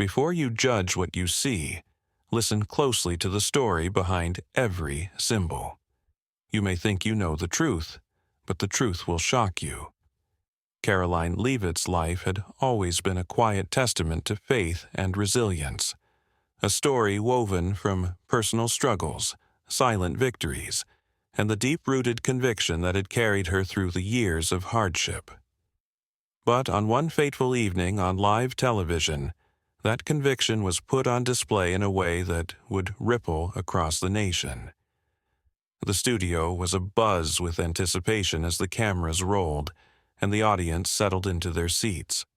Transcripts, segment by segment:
Before you judge what you see, listen closely to the story behind every symbol. You may think you know the truth, but the truth will shock you. Karoline Leavitt's life had always been a quiet testament to faith and resilience, a story woven from personal struggles, silent victories, and the deep-rooted conviction that had carried her through the years of hardship. But on one fateful evening on live television, that conviction was put on display in a way that would ripple across the nation. The studio was abuzz with anticipation as the cameras rolled and the audience settled into their seats.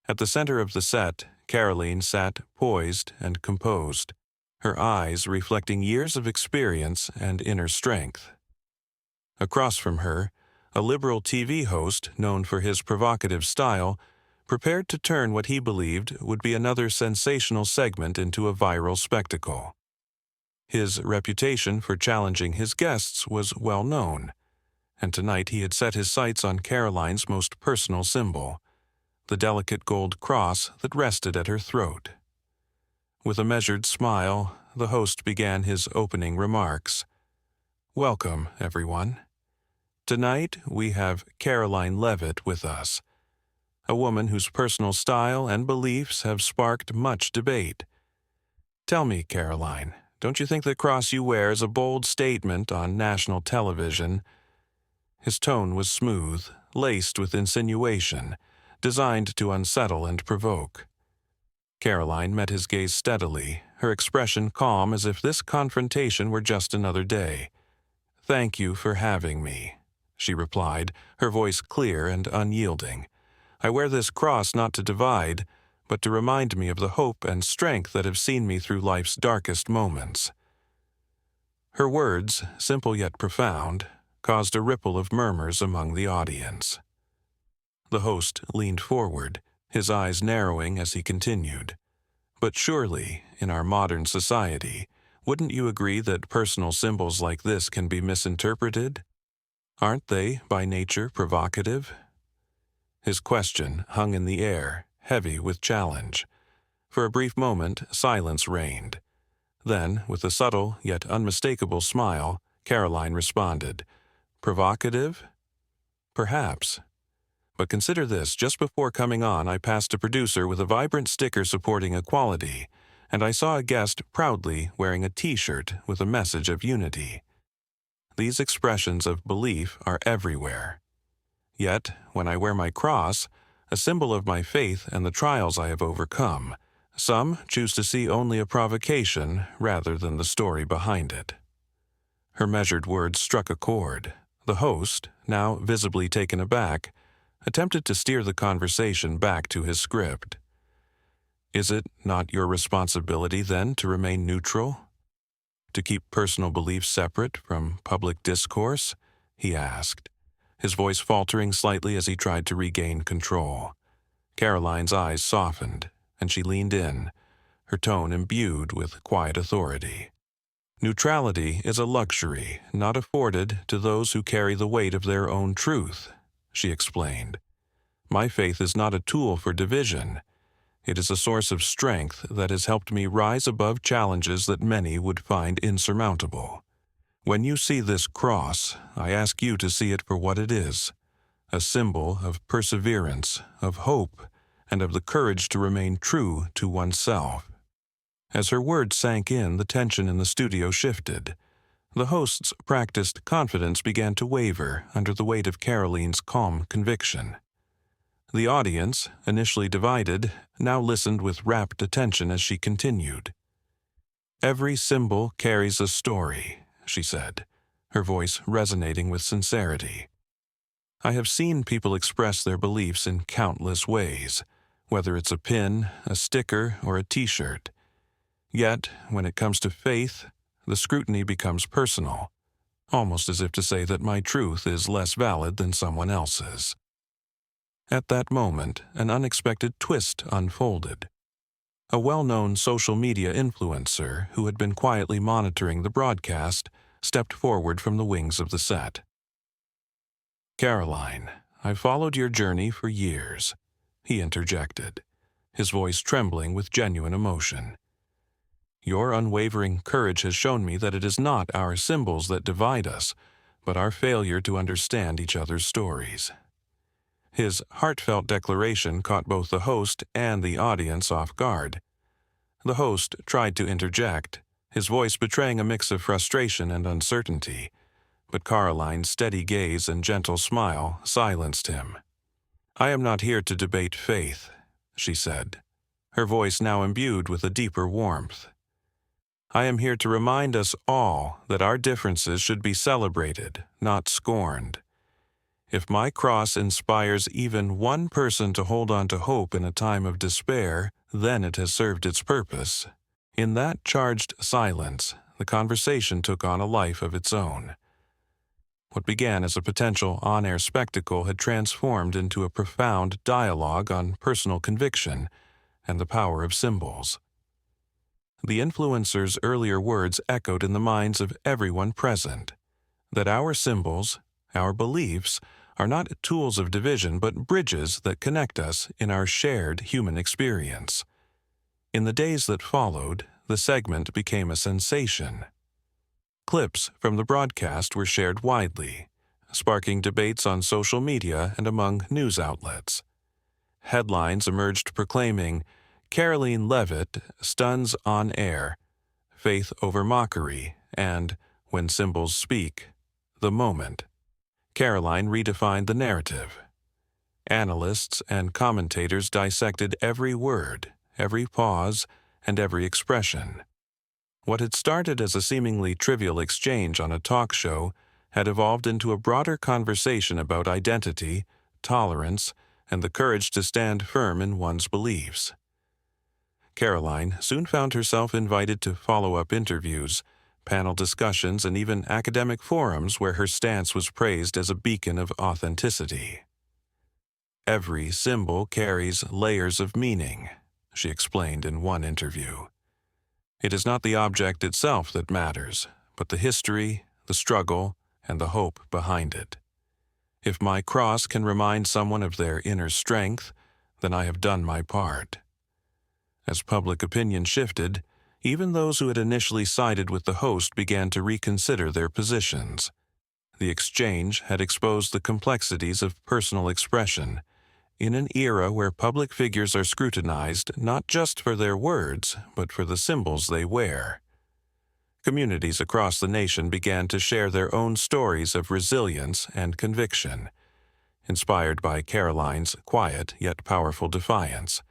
At the center of the set, Karoline sat poised and composed, her eyes reflecting years of experience and inner strength. Across from her, a liberal TV host known for his provocative style prepared to turn what he believed would be another sensational segment into a viral spectacle. His reputation for challenging his guests was well known, and tonight he had set his sights on Karoline's most personal symbol, the delicate gold cross that rested at her throat. With a measured smile, the host began his opening remarks. "Welcome, everyone. Tonight we have Karoline Leavitt with us, a woman whose personal style and beliefs have sparked much debate. Tell me, Karoline, don't you think the cross you wear is a bold statement on national television?" His tone was smooth, laced with insinuation, designed to unsettle and provoke. Karoline met his gaze steadily, her expression calm as if this confrontation were just another day. "Thank you for having me," she replied, her voice clear and unyielding. "I wear this cross not to divide, but to remind me of the hope and strength that have seen me through life's darkest moments." Her words, simple yet profound, caused a ripple of murmurs among the audience. The host leaned forward, his eyes narrowing as he continued. "But surely, in our modern society, wouldn't you agree that personal symbols like this can be misinterpreted? Aren't they, by nature, provocative?" His question hung in the air, heavy with challenge. For a brief moment, silence reigned. Then, with a subtle yet unmistakable smile, Karoline responded, "Provocative? Perhaps. But consider this, just before coming on, I passed a producer with a vibrant sticker supporting equality, and I saw a guest proudly wearing a T-shirt with a message of unity. These expressions of belief are everywhere. Yet, when I wear my cross, a symbol of my faith and the trials I have overcome, some choose to see only a provocation rather than the story behind it." Her measured words struck a chord. The host, now visibly taken aback, attempted to steer the conversation back to his script. "Is it not your responsibility, then, to remain neutral? To keep personal beliefs separate from public discourse?" he asked, his voice faltering slightly as he tried to regain control. Karoline's eyes softened, and she leaned in, her tone imbued with quiet authority. "Neutrality is a luxury not afforded to those who carry the weight of their own truth," she explained. "My faith is not a tool for division. It is a source of strength that has helped me rise above challenges that many would find insurmountable. When you see this cross, I ask you to see it for what it is, a symbol of perseverance, of hope, and of the courage to remain true to oneself." As her words sank in, the tension in the studio shifted. The host's practiced confidence began to waver under the weight of Karoline's calm conviction. The audience, initially divided, now listened with rapt attention as she continued. "Every symbol carries a story," she said, her voice resonating with sincerity. "I have seen people express their beliefs in countless ways, whether it's a pin, a sticker, or a T-shirt. Yet, when it comes to faith, the scrutiny becomes personal, almost as if to say that my truth is less valid than someone else's." At that moment, an unexpected twist unfolded. A well-known social media influencer who had been quietly monitoring the broadcast stepped forward from the wings of the set. "Karoline, I've followed your journey for years," he interjected, his voice trembling with genuine emotion. Your unwavering courage has shown me that it is not our symbols that divide us, but our failure to understand each other's stories. His heartfelt declaration caught both the host and the audience off guard. The host tried to interject, his voice betraying a mix of frustration and uncertainty, but Karoline's steady gaze and gentle smile silenced him. "I am not here to debate faith," she said, her voice now imbued with a deeper warmth. "I am here to remind us all that our differences should be celebrated, not scorned. If my cross inspires even one person to hold on to hope in a time of despair, then it has served its purpose." In that charged silence, the conversation took on a life of its own. What began as a potential on-air spectacle had transformed into a profound dialogue on personal conviction and the power of symbols. The influencer's earlier words echoed in the minds of everyone present, that our symbols, our beliefs, are not tools of division but bridges that connect us in our shared human experience. In the days that followed, the segment became a sensation. Clips from the broadcast were shared widely, sparking debates on social media and among news outlets. Headlines emerged proclaiming, "Karoline Leavitt stuns on air," "Faith over mockery," and "When symbols speak, the moment." Karoline redefined the narrative. Analysts and commentators dissected every word, every pause, and every expression. What had started as a seemingly trivial exchange on a talk show had evolved into a broader conversation about identity, tolerance, and the courage to stand firm in one's beliefs. Karoline soon found herself invited to follow-up interviews, panel discussions, and even academic forums where her stance was praised as a beacon of authenticity. "Every symbol carries layers of meaning," she explained in one interview. "It is not the object itself that matters, but the history, the struggle, and the hope behind it. If my cross can remind someone of their inner strength, then I have done my part." As public opinion shifted, even those who had initially sided with the host began to reconsider their positions. The exchange had exposed the complexities of personal expression, in an era where public figures are scrutinized not just for their words, but for the symbols they wear. Communities across the nation began to share their own stories of resilience and conviction, inspired by Karoline's quiet yet powerful defiance.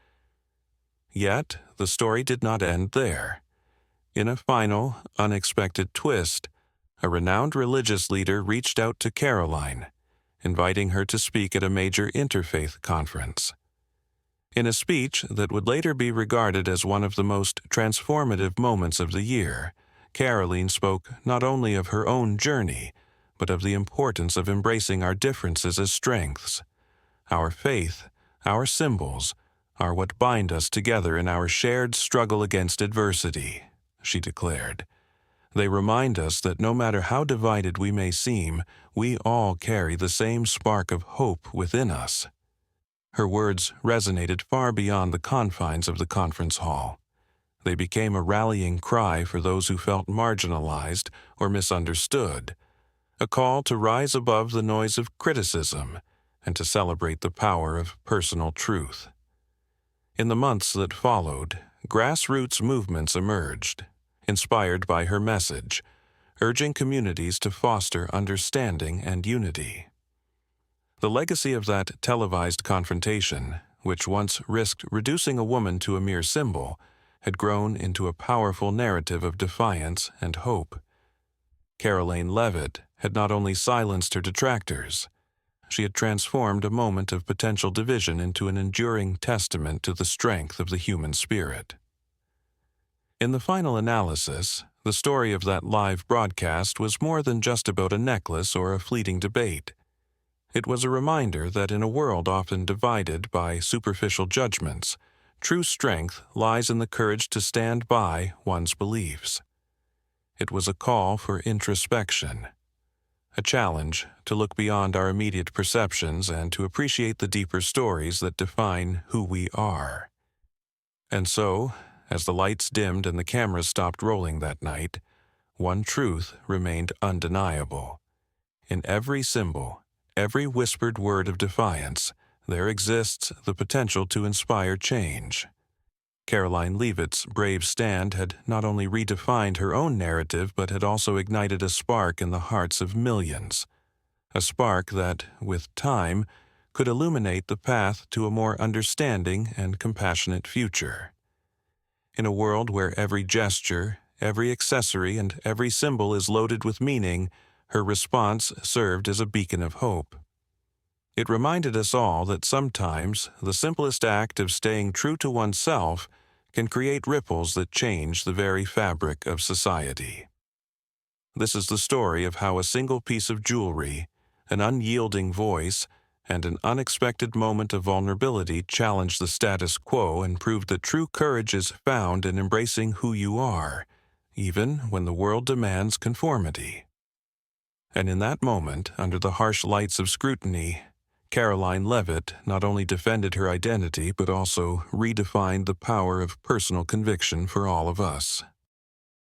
Yet, the story did not end there. In a final, unexpected twist, a renowned religious leader reached out to Karoline, inviting her to speak at a major interfaith conference. In a speech that would later be regarded as one of the most transformative moments of the year, Karoline spoke not only of her own journey, but of the importance of embracing our differences as strengths. Our faith, our symbols, are what bind us together in our shared struggle against adversity, she declared. They remind us that no matter how divided we may seem, we all carry the same spark of hope within us. Her words resonated far beyond the confines of the conference hall. They became a rallying cry for those who felt marginalized or misunderstood, a call to rise above the noise of criticism and to celebrate the power of personal truth. In the months that followed, grassroots movements emerged, inspired by her message, urging communities to foster understanding and unity. The legacy of that televised confrontation, which once risked reducing a woman to a mere symbol, had grown into a powerful narrative of defiance and hope. Karoline Leavitt had not only silenced her detractors, she had transformed a moment of potential division into an enduring testament to the strength of the human spirit. In the final analysis, the story of that live broadcast was more than just about a necklace or a fleeting debate. It was a reminder that in a world often divided by superficial judgments, true strength lies in the courage to stand by one's beliefs. It was a call for introspection, a challenge to look beyond our immediate perceptions and to appreciate the deeper stories that define who we are. And so, as the lights dimmed and the cameras stopped rolling that night, one truth remained undeniable. In every symbol, every whispered word of defiance, there exists the potential to inspire change. Karoline Leavitt's brave stand had not only redefined her own narrative but had also ignited a spark in the hearts of millions. A spark that, with time, could illuminate the path to a more understanding and compassionate future. In a world where every gesture, every accessory, and every symbol is loaded with meaning, her response served as a beacon of hope. It reminded us all that sometimes the simplest act of staying true to oneself can create ripples that change the very fabric of society. This is the story of how a single piece of jewelry, an unyielding voice, and an unexpected moment of vulnerability challenged the status quo and proved that true courage is found in embracing who you are, even when the world demands conformity. And in that moment, under the harsh lights of scrutiny, Karoline Leavitt not only defended her identity but also redefined the power of personal conviction for all of us.